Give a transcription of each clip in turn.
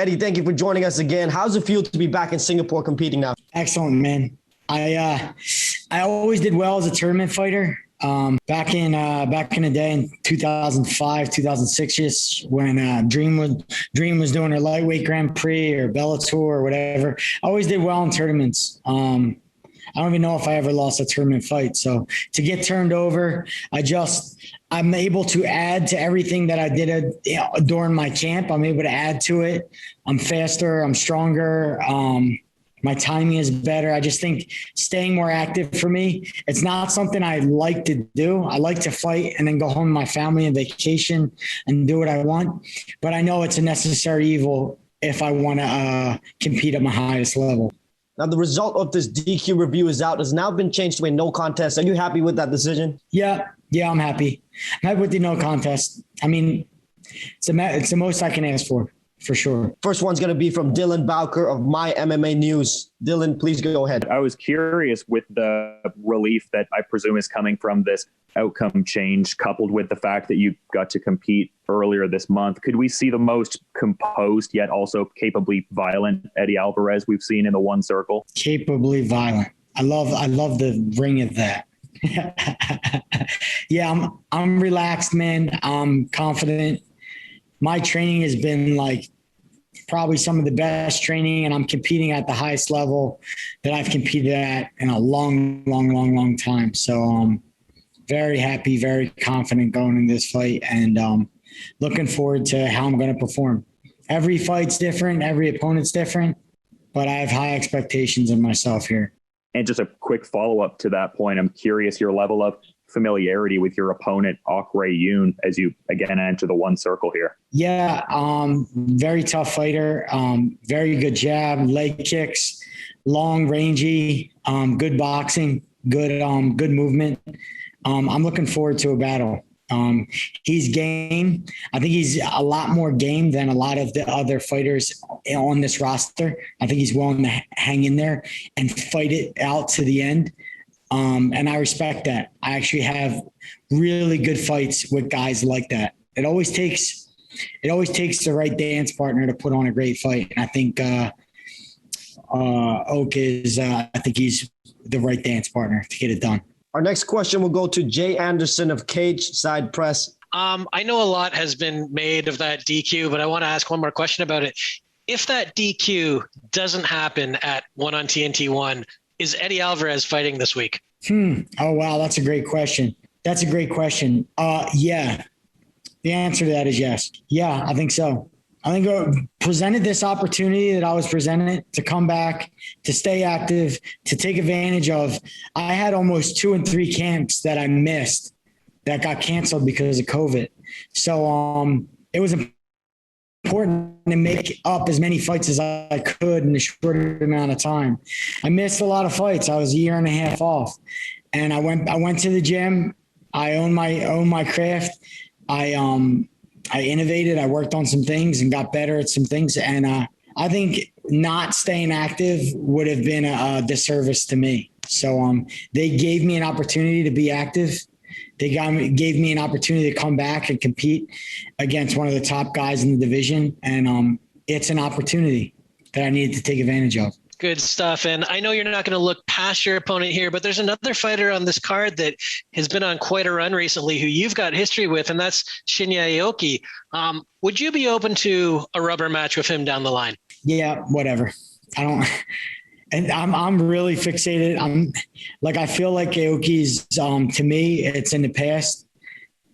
Eddie, thank you for joining us again. How's it feel to be back in Singapore competing now? Excellent, man. I always did well as a tournament fighter. Back in the day in 2005, 2006, just when Dream was doing her lightweight Grand Prix or Bellator or whatever. I always did well in tournaments. I don't even know if I ever lost a tournament fight. So to get turned over, I'm able to add to everything that I did during my camp. I'm able to add to it. I'm faster. I'm stronger. My timing is better. I just think staying more active for me, it's not something I like to do. I like to fight and then go home to my family and vacation and do what I want. But I know it's a necessary evil if I want to compete at my highest level. Now, the result of this DQ review is out. Has now been changed to a no contest. Are you happy with that decision? Yeah, I'm happy. I'm happy with the no contest. I mean, it's the most I can ask for sure. First one's going to be from Dylan Bowker of My MMA News. Dylan, please go ahead. I was curious with the relief that I presume is coming from this outcome change, coupled with the fact that you got to compete earlier this month. Could we see the most composed yet also capably violent Eddie Alvarez we've seen in the one circle? Capably violent. I love the ring of that. Yeah, I'm relaxed, man. I'm confident. My training has been like probably some of the best training, and I'm competing at the highest level that I've competed at in a long time. So very happy, very confident going in this fight, and looking forward to how I'm going to perform. Every fight's different. Every opponent's different, but I have high expectations of myself here. And just a quick follow-up to that point, I'm curious your level of familiarity with your opponent, Ok Rae-yoon, as you again enter the one circle here. Yeah, very tough fighter, very good jab, leg kicks, long, rangy, good boxing, good movement. I'm looking forward to a battle. He's game. I think he's a lot more game than a lot of the other fighters on this roster. I think he's willing to hang in there and fight it out to the end. And I respect that. I actually have really good fights with guys like that. It always takes the right dance partner to put on a great fight. And I think Ok is, I think he's the right dance partner to get it done. Our next question will go to Jay Anderson of Cage Side Press. I know a lot has been made of that DQ, but I want to ask one more question about it. If that DQ doesn't happen at 1 on TNT 1, is Eddie Alvarez fighting this week? Oh, wow. That's a great question. Yeah. The answer to that is yes. Yeah, I think so. I think I presented this opportunity that I was presented to come back, to stay active, to take advantage of. I had almost 2 and 3 camps that I missed that got canceled because of COVID. So it was important to make up as many fights as I could in a short amount of time. I missed a lot of fights. I was a year and a half off, and I went to the gym. I own my craft. I innovated. I worked on some things and got better at some things. And I think not staying active would have been a disservice to me. So they gave me an opportunity to be active. They gave me an opportunity to come back and compete against one of the top guys in the division. And it's an opportunity that I needed to take advantage of. Good stuff. And I know you're not going to look past your opponent here, but there's another fighter on this card that has been on quite a run recently who you've got history with, and that's Shinya Aoki. Would you be open to a rubber match with him down the line? Yeah, whatever. And I'm really fixated. I feel like Aoki's, to me, it's in the past.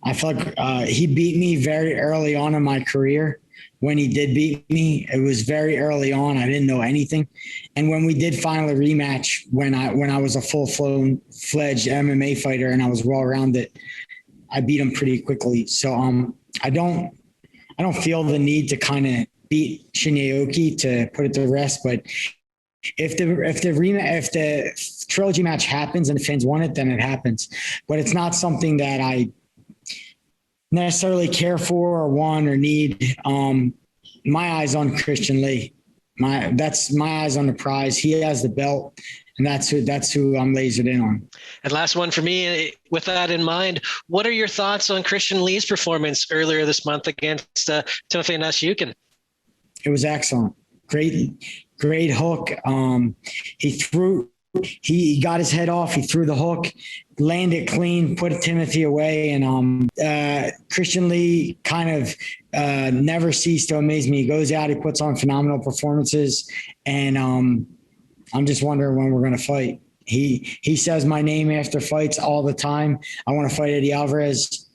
I feel like he beat me very early on in my career. When he did beat me, it was very early on. I didn't know anything. And when we did finally rematch, when I was a full-fledged MMA fighter and I was well-rounded, I beat him pretty quickly. So I don't feel the need to kind of beat Shinya Aoki to put it to rest. But if the trilogy match happens and the fans want it, then it happens. But it's not something that I necessarily care for or want or need. My eyes on Christian Lee. That's my eyes on the prize. He has the belt, and that's who I'm lasered in on. And last one for me, with that in mind, what are your thoughts on Christian Lee's performance earlier this month against Timofey Nasukin? It was excellent. Great hook. He got his head off. He threw the hook, landed clean, put Timothy away. And Christian Lee kind of never ceased to amaze me. He goes out, he puts on phenomenal performances. And I'm just wondering when we're going to fight. He says my name after fights all the time. I want to fight Eddie Alvarez.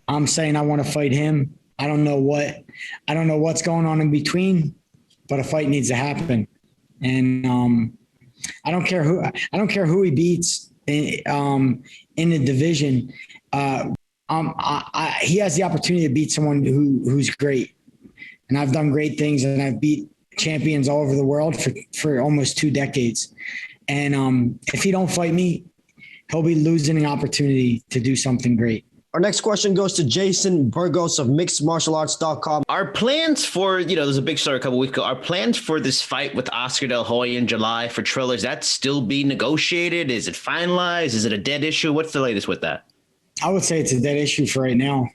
I'm saying I want to fight him. I don't know what's going on in between, but a fight needs to happen. And I don't care who he beats in the division. He has the opportunity to beat someone who's great. And I've done great things, and I've beat champions all over the world for almost 2 decades. And if he don't fight me, he'll be losing an opportunity to do something great. Our next question goes to Jason Burgos of mixedmartialarts.com. Our plans for, there's a big story a couple weeks ago. Our plans for this fight with Oscar De La Hoya in July for Triller, is that still being negotiated? Is it finalized? Is it a dead issue? What's the latest with that? I would say it's a dead issue for right now.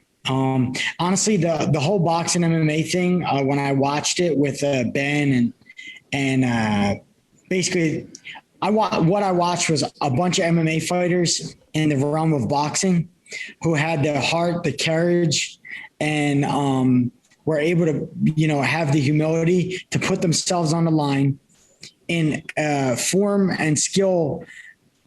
Honestly, the whole boxing MMA thing, when I watched it with Ben and basically what I watched was a bunch of MMA fighters in the realm of boxing who had the heart, the courage, and were able to, have the humility to put themselves on the line in form and skill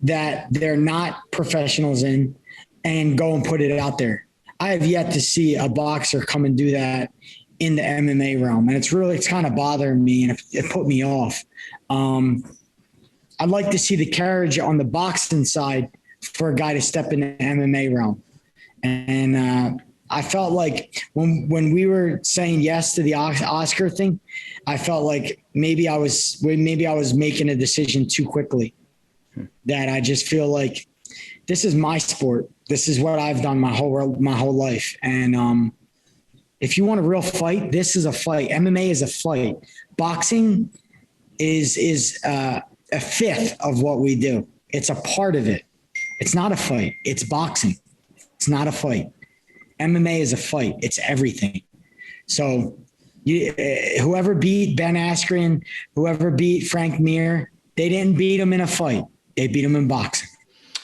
that they're not professionals in, and go and put it out there. I have yet to see a boxer come and do that in the MMA realm. And it's kind of bothering me, and it put me off. I'd like to see the courage on the boxing side for a guy to step in the MMA realm. And I felt like when we were saying yes to the Oscar thing, I felt like maybe I was making a decision too quickly. That I just feel like this is my sport. This is what I've done my whole life. And if you want a real fight, this is a fight. MMA is a fight. Boxing is a fifth of what we do. It's a part of it. It's not a fight. It's boxing. It's not a fight. MMA is a fight. It's everything. So whoever beat Ben Askren, whoever beat Frank Mir, they didn't beat him in a fight. They beat him in boxing.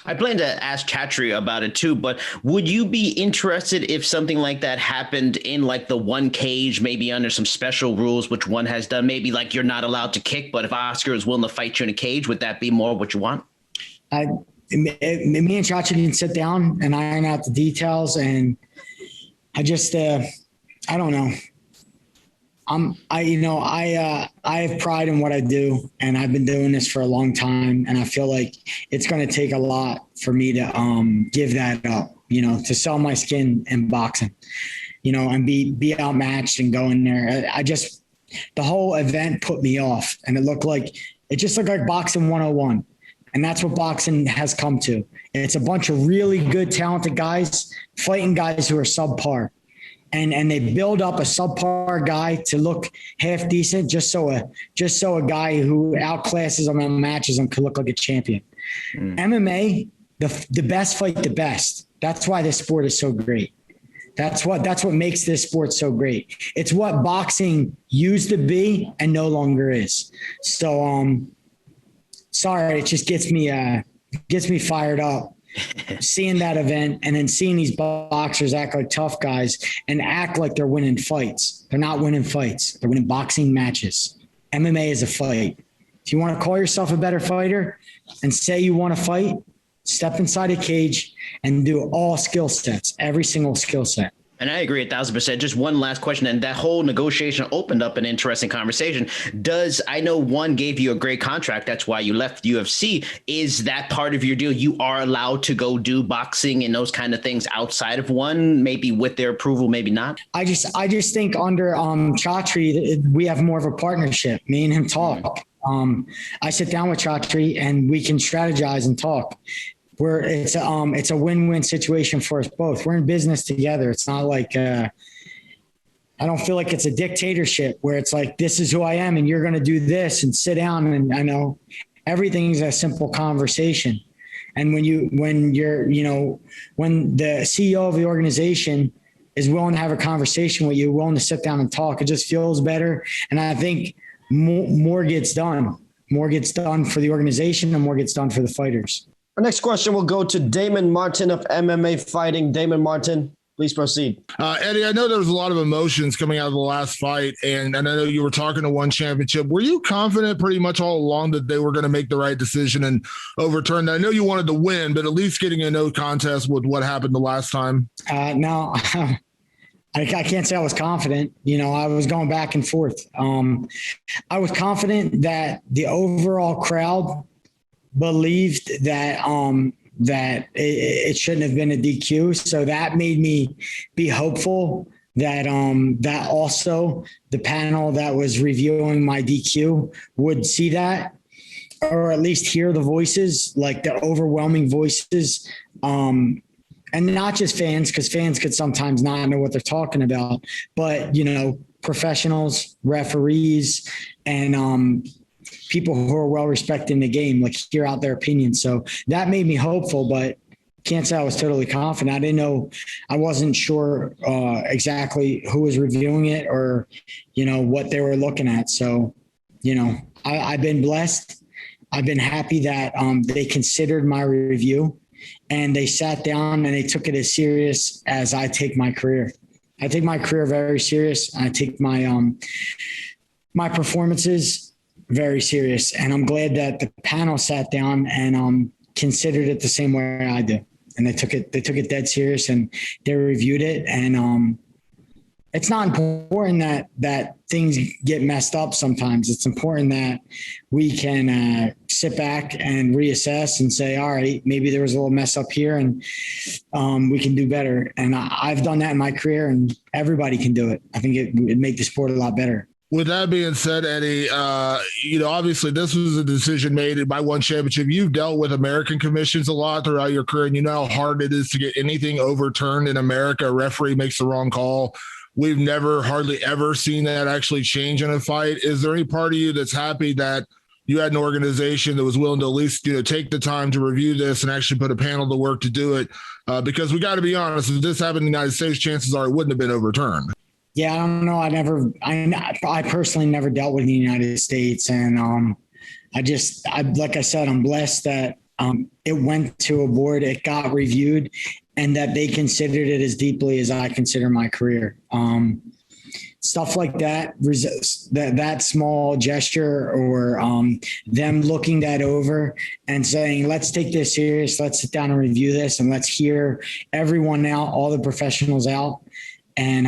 I plan to ask Chatri about it too, but would you be interested if something like that happened in like the one cage, maybe under some special rules, which one has done, maybe like you're not allowed to kick, but if Oscar is willing to fight you in a cage, would that be more what you want? Me and Chachi can sit down and iron out the details. And I just, I don't know. I have pride in what I do, and I've been doing this for a long time. And I feel like it's going to take a lot for me to give that up, to sell my skin in boxing, and be outmatched and go in there. The whole event put me off, and it just looked like boxing 101. And that's what boxing has come to. It's a bunch of really good, talented guys fighting guys who are subpar. And they build up a subpar guy to look half decent just so a guy who outclasses them and matches them could look like a champion. MMA, the best fight the best. That's why this sport is so great. That's what makes this sport so great. It's what boxing used to be and no longer is. So sorry, it just gets me fired up. Seeing that event and then seeing these boxers act like tough guys and act like they're winning fights. They're not winning fights. They're winning boxing matches. MMA is a fight. If you want to call yourself a better fighter and say you want to fight, step inside a cage and do all skill sets, every single skill set. And I agree 1,000%. Just one last question. And that whole negotiation opened up an interesting conversation. I know one gave you a great contract. That's why you left UFC. Is that part of your deal? You are allowed to go do boxing and those kind of things outside of one, maybe with their approval, maybe not. I just think under Chatri, we have more of a partnership. Me and him talk. I sit down with Chatri and we can strategize and talk. It's a win-win situation for us both. We're in business together. It's not like I don't feel like it's a dictatorship where it's like, this is who I am and you're going to do this and sit down. And I know everything's a simple conversation. And when the CEO of the organization is willing to have a conversation with you, willing to sit down and talk. It just feels better. And I think more gets done. More gets done for the organization and more gets done for the fighters. Our next question will go to Damon Martin of MMA Fighting. Damon Martin, please proceed. Eddie, I know there was a lot of emotions coming out of the last fight, and I know you were talking to One Championship. Were you confident pretty much all along that they were going to make the right decision and overturn that? I know you wanted to win, but at least getting a no contest with what happened the last time. No, I can't say I was confident. I was going back and forth. I was confident that the overall crowd believed that it shouldn't have been a DQ. So that made me be hopeful that that also the panel that was reviewing my DQ would see that, or at least hear the voices, like the overwhelming voices. And not just fans, because fans could sometimes not know what they're talking about, but, professionals, referees, and people who are well respected in the game, like hear out their opinions. So that made me hopeful, but can't say I was totally confident. I didn't know, I wasn't sure exactly who was reviewing it or, what they were looking at. So, I've been blessed. I've been happy that they considered my review. And they sat down and they took it as serious as I take my career. I take my career very serious. I take my my performances very serious. And I'm glad that the panel sat down and considered it the same way I do. And they took it dead serious and they reviewed it. And it's not important that things get messed up sometimes. It's important that we can sit back and reassess and say, all right, maybe there was a little mess up here and we can do better. And I've done that in my career and everybody can do it. I think it'd make the sport a lot better. With that being said, Eddie, obviously this was a decision made by One Championship. You've dealt with American commissions a lot throughout your career, and you know how hard it is to get anything overturned in America. A referee makes the wrong call. We've never hardly ever seen that actually change in a fight. Is there any part of you that's happy that you had an organization that was willing to at least, take the time to review this and actually put a panel to work to do it? Because we got to be honest, if this happened in the United States, chances are it wouldn't have been overturned. Yeah, I don't know. I personally never dealt with the United States. And like I said, I'm blessed that it went to a board, it got reviewed, and that they considered it as deeply as I consider my career. Stuff like that, that small gesture or them looking that over and saying, let's take this serious, let's sit down and review this, and let's hear everyone out, all the professionals out. And,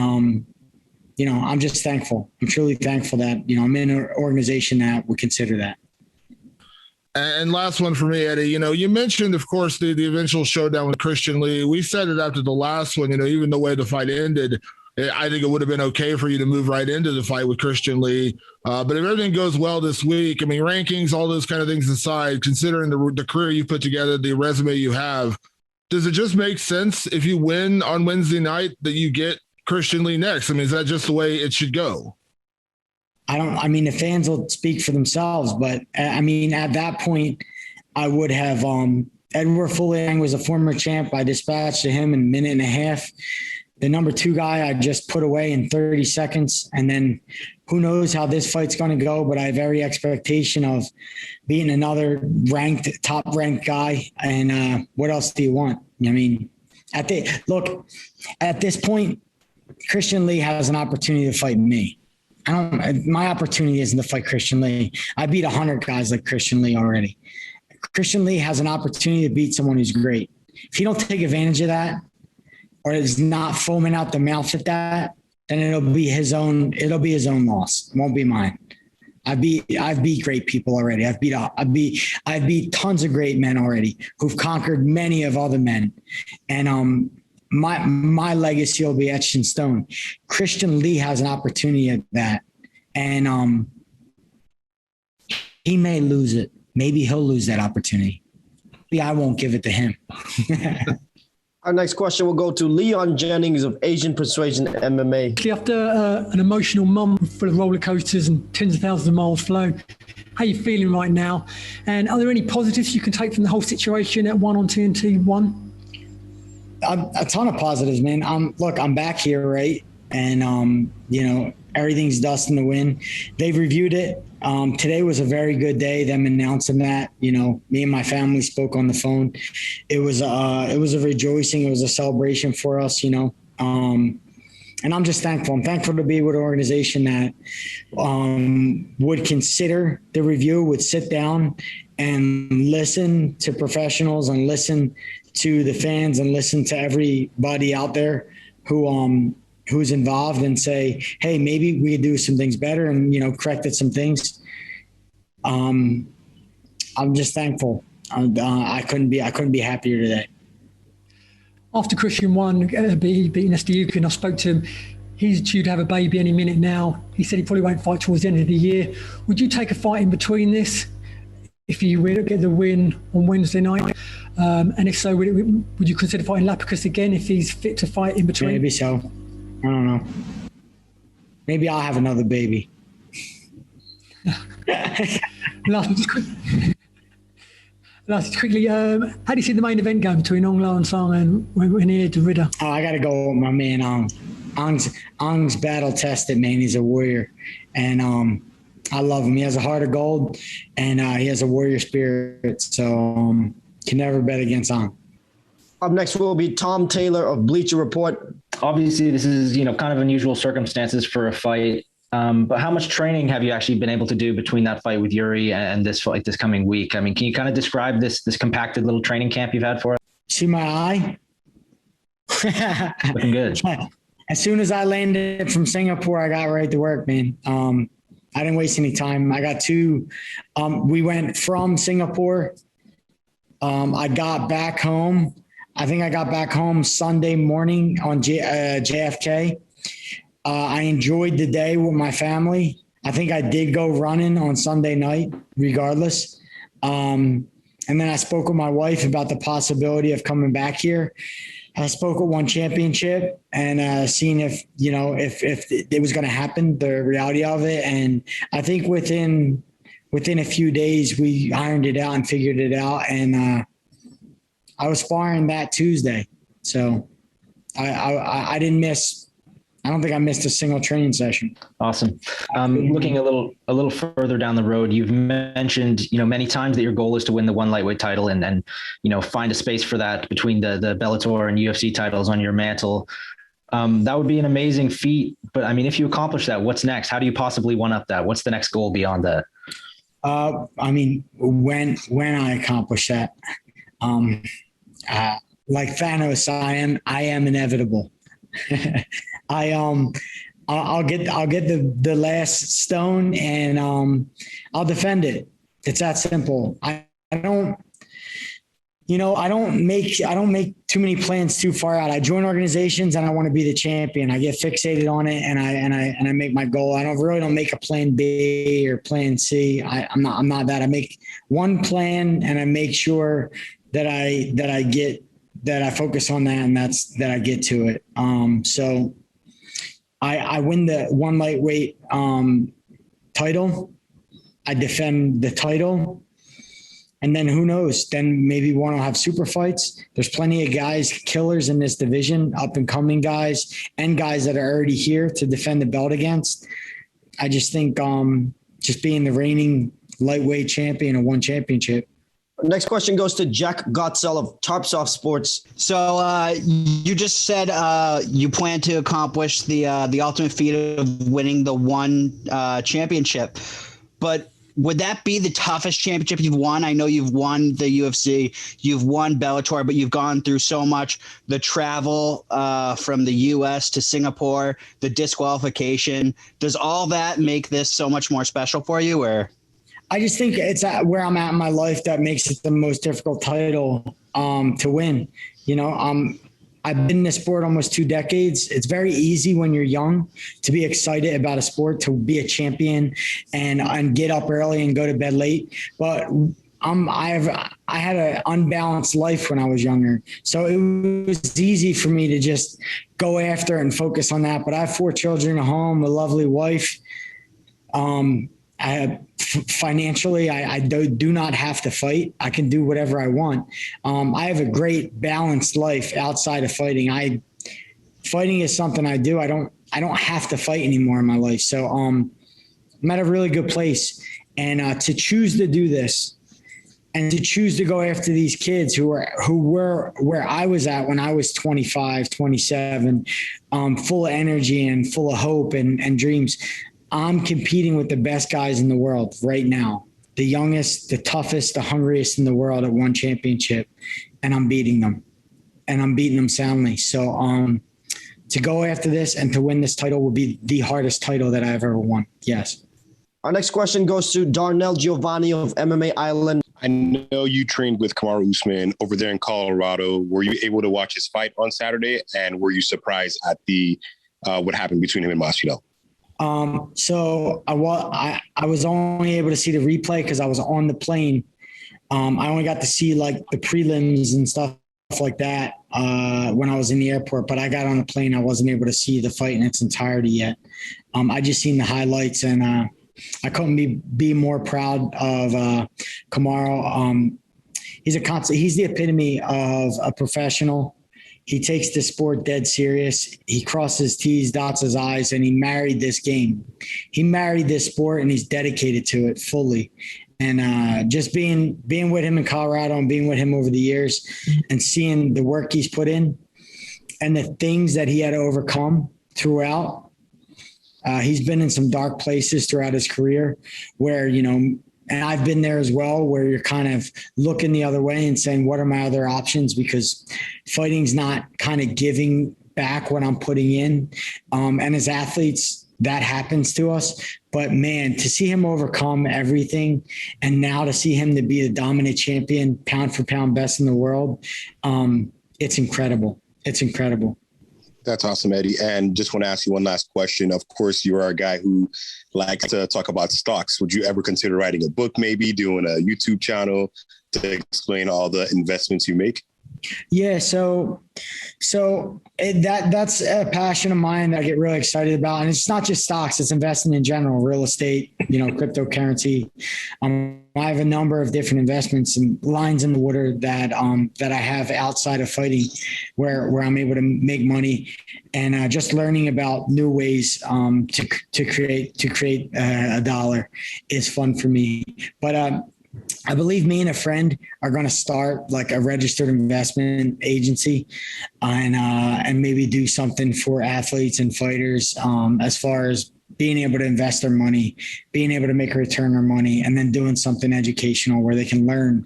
I'm just thankful. I'm truly thankful that, I'm in an organization that would consider that. And last one for me, Eddie, you mentioned, of course, the eventual showdown with Christian Lee. We said it after the last one, even the way the fight ended, I think it would have been okay for you to move right into the fight with Christian Lee. But if everything goes well this week, rankings, all those kind of things aside, considering the career you put together, the resume you have, does it just make sense if you win on Wednesday night that you get Christian Lee next? Is that just the way it should go? The fans will speak for themselves, but at that point I would have, Edward Fuliang was a former champ. I dispatched to him in a minute and a half. The number 2 guy I just put away in 30 seconds. And then who knows how this fight's going to go, but I have every expectation of being another top ranked guy. And what else do you want? At this point, Christian Lee has an opportunity to fight me. My opportunity isn't to fight Christian Lee. I beat 100 guys like Christian Lee already. Christian Lee has an opportunity to beat someone who's great. If he don't take advantage of that, or is not foaming out the mouth at that, then it'll be his own loss. It won't be mine. I've beat great people already. I've beat tons of great men already who've conquered many of other men. And my legacy will be etched in stone. Christian Lee has an opportunity at that. And he may lose it. Maybe he'll lose that opportunity. Maybe I won't give it to him. Our next question will go to Leon Jennings of Asian Persuasion MMA. After an emotional month full of roller coasters and tens of thousands of miles flown, how are you feeling right now? And are there any positives you can take from the whole situation at 1 on TNT 1? A ton of positives, man. I'm back here, right? And, everything's dust in the wind. They've reviewed it. Today was a very good day, them announcing that. Me and my family spoke on the phone. It was a rejoicing. It was a celebration for us, and I'm just thankful. I'm thankful to be with an organization that would consider the review, would sit down and listen to professionals and listen to the fans and listen to everybody out there who's involved and say, hey, maybe we could do some things better and, corrected some things. I'm just thankful. I couldn't be happier today. After Christian won, beating SDU, and I spoke to him, he's due to have a baby any minute now. He said he probably won't fight towards the end of the year. Would you take a fight in between this if you get the win on Wednesday night? And if so, would you consider fighting Lapicus again if he's fit to fight in between? Maybe so. I don't know. Maybe I'll have another baby. Last, quickly, how do you see the main event going between Ong Lao and Song and Renier de Ridder? Oh, I got to go with my man Ong. Ong's battle tested, man. He's a warrior. And I love him. He has a heart of gold and he has a warrior spirit. So can never bet against Ong. Up next will be Tom Taylor of Bleacher Report. Obviously, this is, kind of unusual circumstances for a fight. But how much training have you actually been able to do between that fight with Iuri and this fight this coming week? I mean, can you kind of describe this compacted little training camp you've had for us? See my eye? Looking good. As soon as I landed from Singapore, I got right to work, man. I didn't waste any time. I got we went from Singapore. I got back home. I think I got back home Sunday morning on JFK. I enjoyed the day with my family. I think I did go running on Sunday night, regardless. And then I spoke with my wife about the possibility of coming back here. I spoke with One Championship and seeing if it was going to happen, the reality of it. And I think within a few days, we ironed it out and figured it out. And I was sparring that Tuesday. So I didn't miss. I don't think I missed a single training session. Awesome. Looking a little further down the road, you've mentioned, many times that your goal is to win the one lightweight title and find a space for that between the Bellator and UFC titles on your mantle. That would be an amazing feat. But I mean, if you accomplish that, what's next? How do you possibly one up that? What's the next goal beyond that? I mean, when I accomplish that, like Thanos, I am inevitable. I'll get the last stone and I'll defend it. It's that simple. I don't make too many plans too far out. I join organizations and I want to be the champion. I get fixated on it and I make my goal. I don't make a plan B or plan C. I'm not that. I make one plan and I make sure that I focus on that and that I get to it. So I win the one lightweight title. I defend the title. And then who knows? Then maybe one will have super fights. There's plenty of guys, killers in this division, up and coming guys and guys that are already here to defend the belt against. I just think just being the reigning lightweight champion of One Championship. Next question goes to Jack Gottsell of Tarpsoft Sports. So you just said you plan to accomplish the ultimate feat of winning the one championship, but would that be the toughest championship you've won? I know you've won the UFC, you've won Bellator, but you've gone through so much, the travel from the US to Singapore, the disqualification. Does all that make this so much more special for you, or? I just think it's where I'm at in my life that makes it the most difficult title to win. I've been in this sport almost 2 decades. It's very easy when you're young to be excited about a sport, to be a champion and get up early and go to bed late. But I had an unbalanced life when I was younger. So it was easy for me to just go after and focus on that. But I have 4 children at home, a lovely wife. Financially, I do not have to fight. I can do whatever I want. I have a great balanced life outside of fighting. Fighting is something I do. I don't have to fight anymore in my life. So I'm at a really good place. And to choose to do this and to choose to go after these kids who were where I was at when I was 25, 27, full of energy and full of hope and dreams. I'm competing with the best guys in the world right now, the youngest, the toughest, the hungriest in the world at one championship, and I'm beating them, and I'm beating them soundly. So to go after this and to win this title will be the hardest title that I've ever won. Yes. Our next question goes to Darnell Giovanni of MMA Island. I know you trained with Kamaru Usman over there in Colorado. Were you able to watch his fight on Saturday, and were you surprised at the what happened between him and Masvidal? So I was only able to see the replay because I was on the plane. I only got to see like the prelims and stuff like that when I was in the airport, but I got on the plane. I wasn't able to see the fight in its entirety yet. I just seen the highlights, and I couldn't be more proud of Kamaru. He's the epitome of a professional. He takes the sport dead serious. He crosses T's, dots his I's, and he married this game. He married this sport, and he's dedicated to it fully. And just being with him in Colorado and being with him over the years and seeing the work he's put in and the things that he had to overcome throughout. He's been in some dark places throughout his career where, and I've been there as well, where you're kind of looking the other way and saying, what are my other options? Because fighting's not kind of giving back what I'm putting in. And as athletes, that happens to us. But man, to see him overcome everything and now to see him to be the dominant champion, pound for pound best in the world, it's incredible. It's incredible. That's awesome, Eddie. And just want to ask you one last question. Of course, you are a guy who likes to talk about stocks. Would you ever consider writing a book, maybe doing a YouTube channel to explain all the investments you make? Yeah. So that's a passion of mine that I get really excited about. And it's not just stocks, it's investing in general, real estate, cryptocurrency. I have a number of different investments and lines in the water that I have outside of fighting where I'm able to make money and just learning about new ways to create a dollar is fun for me. But I believe me and a friend are going to start like a registered investment agency and maybe do something for athletes and fighters as far as being able to invest their money, being able to make a return on their money, and then doing something educational where they can learn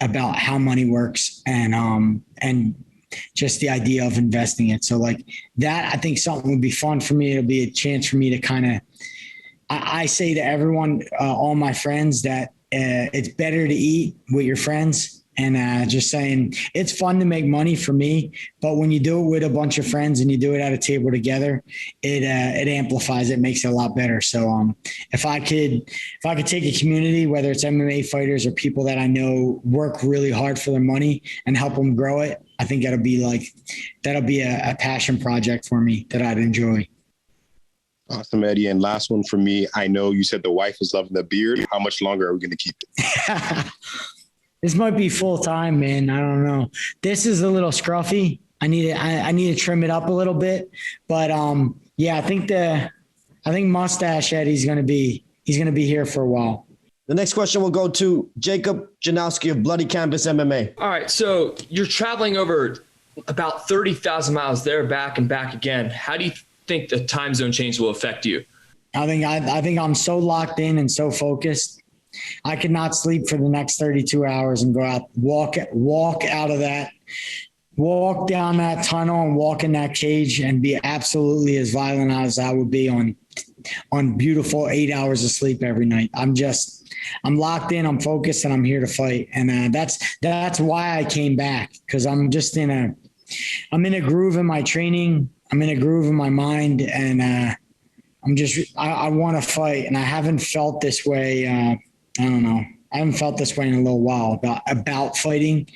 about how money works and just the idea of investing it. So like that, I think something would be fun for me. It'll be a chance for me to kind of, I say to everyone, all my friends that, it's better to eat with your friends and just saying it's fun to make money for me. But when you do it with a bunch of friends and you do it at a table together, it amplifies it, makes it a lot better. So if I could take a community, whether it's MMA fighters or people that I know work really hard for their money and help them grow it, I think that'll be a passion project for me that I'd enjoy. Awesome, Eddie. And last one for me. I know you said the wife is loving the beard. How much longer are we going to keep it? This might be full time, man. I don't know. This is a little scruffy. I need to trim it up a little bit. But yeah, I think mustache Eddie's going to be here for a while. The next question will go to Jacob Janowski of Bloody Canvas MMA. All right. So you're traveling over about 30,000 miles there, back and back again. How do you think the time zone change will affect you? I think I'm so locked in and so focused. I could not sleep for the next 32 hours and go out, walk out of that, walk down that tunnel and walk in that cage and be absolutely as violent as I would be on beautiful 8 hours of sleep every night. I'm locked in, I'm focused, and I'm here to fight. And that's why I came back, because I'm in a groove in my training. I'm in a groove in my mind, and I want to fight. And I haven't felt this way. I don't know. I haven't felt this way in a little while about fighting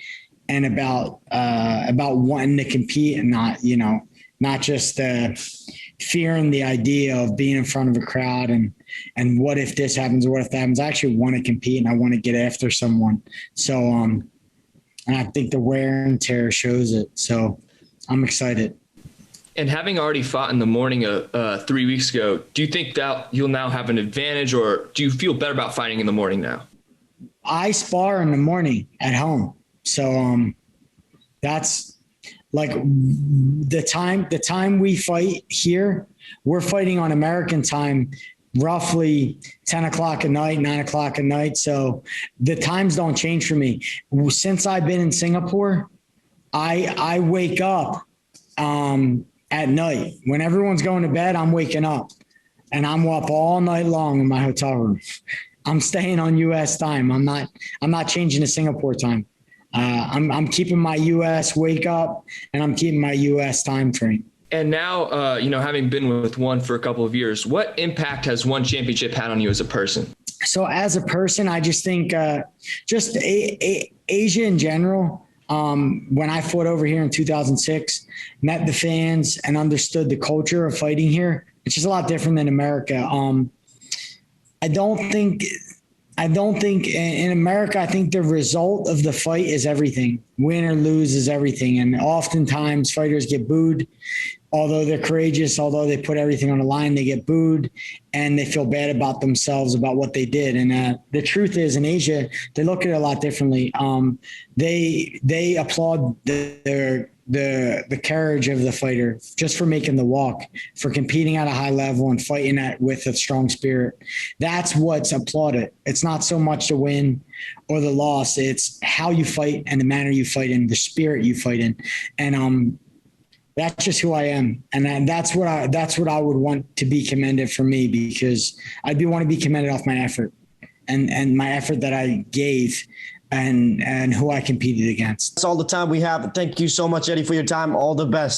and about wanting to compete and not just fearing the idea of being in front of a crowd and and what if this happens or what if that happens. I actually want to compete and I want to get after someone. So, and I think the wear and tear shows it. So I'm excited. And having already fought in the morning 3 weeks ago, do you think that you'll now have an advantage, or do you feel better about fighting in the morning now? I spar in the morning at home. So that's like the time we fight here, we're fighting on American time, roughly 10 o'clock at night, 9 o'clock at night. So the times don't change for me. Since I've been in Singapore, I wake up at night. When everyone's going to bed, I'm waking up and I'm up all night long in my hotel room. I'm staying on US time. I'm not changing to Singapore time. I'm keeping my US wake up and I'm keeping my US time frame. And now, having been with ONE for a couple of years, what impact has ONE championship had on you as a person? So as a person, I just think just Asia in general. When I fought over here in 2006, met the fans and understood the culture of fighting here, which is a lot different than America. I don't think in America, I think the result of the fight is everything. Win or lose is everything. And oftentimes fighters get booed. Although they're courageous, although they put everything on the line, they get booed and they feel bad about themselves, about what they did. And the truth is, in Asia, they look at it a lot differently. They applaud the courage of the fighter just for making the walk, for competing at a high level and fighting with a strong spirit. That's what's applauded. It's not so much the win or the loss. It's how you fight and the manner you fight in, the spirit you fight in. And that's just who I am. And that's what I would want to be commended for me, because I'd want to be commended off my effort and my effort that I gave and who I competed against. That's all the time we have. Thank you so much, Eddie, for your time. All the best.